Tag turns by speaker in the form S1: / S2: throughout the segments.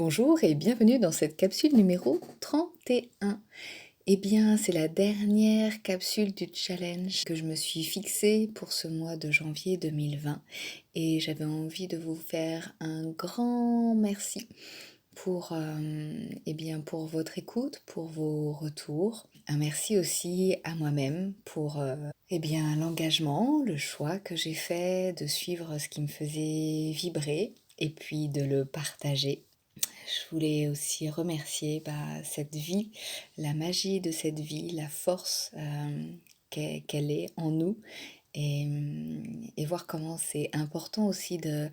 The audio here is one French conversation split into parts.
S1: Bonjour et bienvenue dans cette capsule numéro 31. Eh bien, c'est la dernière capsule du challenge que je me suis fixée pour ce mois de janvier 2020 et j'avais envie de vous faire un grand merci pour, pour votre écoute, pour vos retours. Un merci aussi à moi-même pour l'engagement, le choix que j'ai fait de suivre ce qui me faisait vibrer et puis de le partager. Je voulais aussi remercier cette vie, la magie de cette vie, la force qu'elle est en nous et voir comment c'est important aussi de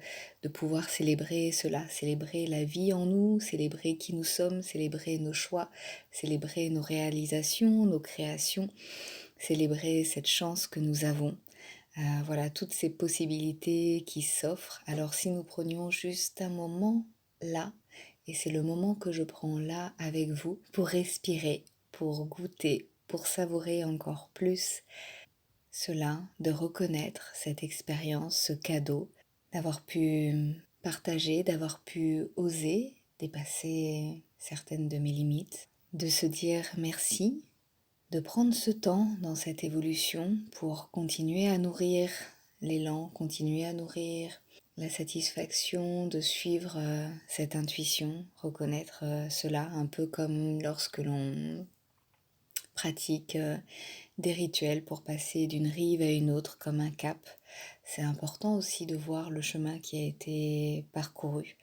S1: pouvoir célébrer cela, célébrer la vie en nous, célébrer qui nous sommes, célébrer nos choix, célébrer nos réalisations, nos créations, célébrer cette chance que nous avons. Voilà, toutes ces possibilités qui s'offrent. Alors si nous prenions juste un moment là, et c'est le moment que je prends là avec vous, pour respirer, pour goûter, pour savourer encore plus cela, de reconnaître cette expérience, ce cadeau, d'avoir pu partager, d'avoir pu oser dépasser certaines de mes limites, de se dire merci, de prendre ce temps dans cette évolution pour continuer à nourrir l'élan, continuer à nourrir la satisfaction de suivre cette intuition, reconnaître cela, un peu comme lorsque l'on pratique des rituels pour passer d'une rive à une autre comme un cap. C'est important aussi de voir le chemin qui a été parcouru.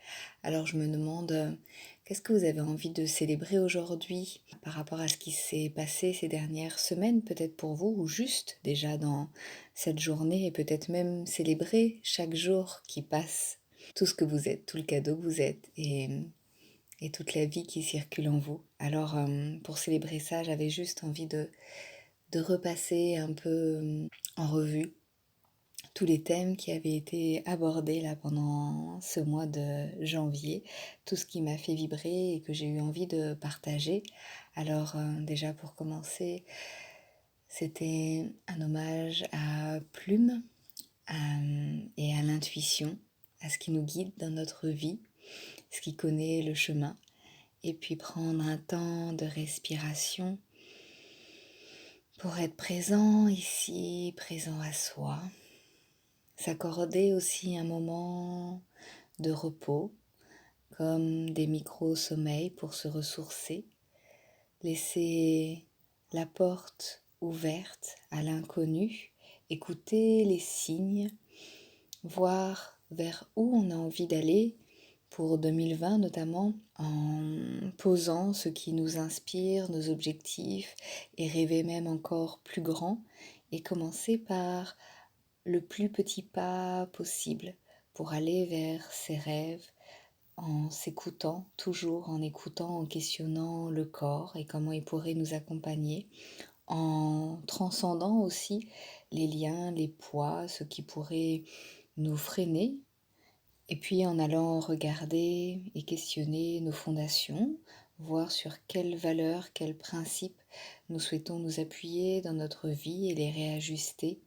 S1: Alors je me demande, qu'est-ce que vous avez envie de célébrer aujourd'hui par rapport à ce qui s'est passé ces dernières semaines, peut-être pour vous, ou juste déjà dans cette journée, et peut-être même célébrer chaque jour qui passe, tout ce que vous êtes, tout le cadeau que vous êtes, et toute la vie qui circule en vous. Alors pour célébrer ça, j'avais juste envie de repasser un peu en revue tous les thèmes qui avaient été abordés là pendant ce mois de janvier, tout ce qui m'a fait vibrer et que j'ai eu envie de partager. Alors déjà pour commencer, c'était un hommage à Plume et à l'intuition, à ce qui nous guide dans notre vie, ce qui connaît le chemin, et puis prendre un temps de respiration pour être présent ici, présent à soi. S'accorder aussi un moment de repos, comme des micro-sommeils pour se ressourcer. Laisser la porte ouverte à l'inconnu, écouter les signes, voir vers où on a envie d'aller pour 2020 notamment, en posant ce qui nous inspire, nos objectifs, et rêver même encore plus grand, et commencer par le plus petit pas possible pour aller vers ses rêves, en s'écoutant, toujours en écoutant, en questionnant le corps et comment il pourrait nous accompagner, en transcendant aussi les liens, les poids, ce qui pourrait nous freiner, et puis en allant regarder et questionner nos fondations, voir sur quelles valeurs, quels principes nous souhaitons nous appuyer dans notre vie et les réajuster,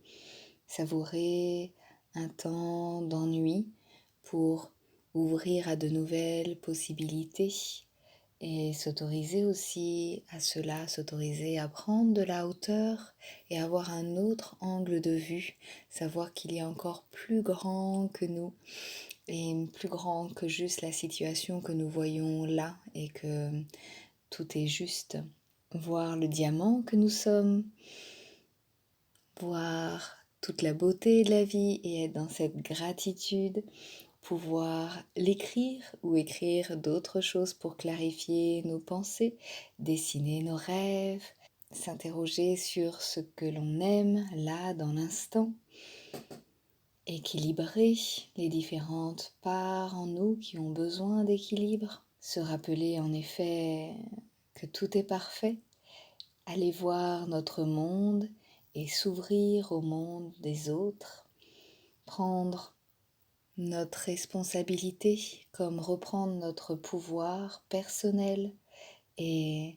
S1: savourer un temps d'ennui pour ouvrir à de nouvelles possibilités et s'autoriser aussi à cela, s'autoriser à prendre de la hauteur et avoir un autre angle de vue, savoir qu'il y a encore plus grand que nous et plus grand que juste la situation que nous voyons là et que tout est juste. Voir le diamant que nous sommes, voir toute la beauté de la vie et être dans cette gratitude, pouvoir l'écrire ou écrire d'autres choses pour clarifier nos pensées, dessiner nos rêves, s'interroger sur ce que l'on aime là dans l'instant, équilibrer les différentes parts en nous qui ont besoin d'équilibre, se rappeler en effet que tout est parfait, aller voir notre monde et s'ouvrir au monde des autres, prendre notre responsabilité comme reprendre notre pouvoir personnel et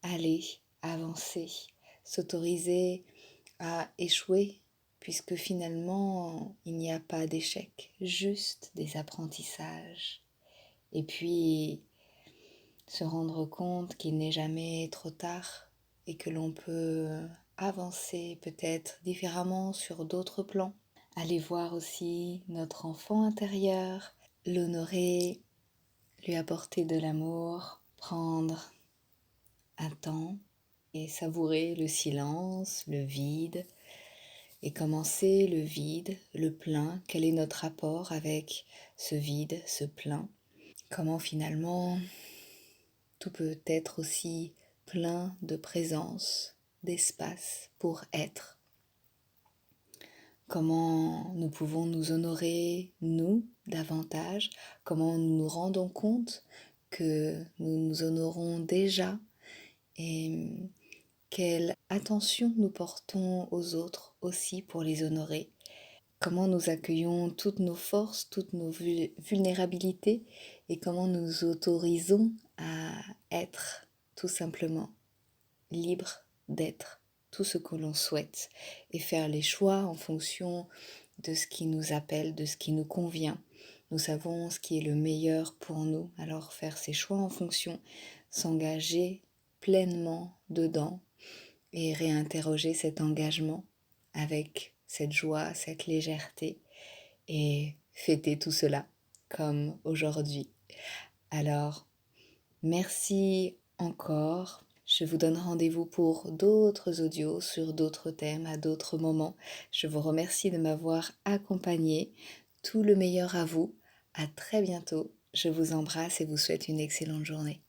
S1: aller avancer, s'autoriser à échouer puisque finalement il n'y a pas d'échec, juste des apprentissages. Et puis se rendre compte qu'il n'est jamais trop tard et que l'on peut avancer peut-être différemment sur d'autres plans. Aller voir aussi notre enfant intérieur, l'honorer, lui apporter de l'amour, prendre un temps et savourer le silence, le vide, et commencer le vide, le plein. Quel est notre rapport avec ce vide, ce plein? Comment finalement tout peut être aussi plein de présence, d'espace pour être. Comment nous pouvons nous honorer, nous, davantage. Comment nous nous rendons compte que nous nous honorons déjà et quelle attention nous portons aux autres aussi pour les honorer. Comment nous accueillons toutes nos forces, toutes nos vulnérabilités et comment nous nous autorisons à être tout simplement libres d'être tout ce que l'on souhaite et faire les choix en fonction de ce qui nous appelle, de ce qui nous convient. Nous savons ce qui est le meilleur pour nous, alors faire ces choix en fonction, s'engager pleinement dedans et réinterroger cet engagement avec cette joie, cette légèreté et fêter tout cela comme aujourd'hui. Alors, merci encore. Je vous donne rendez-vous pour d'autres audios sur d'autres thèmes à d'autres moments. Je vous remercie de m'avoir accompagné. Tout le meilleur à vous. À très bientôt. Je vous embrasse et vous souhaite une excellente journée.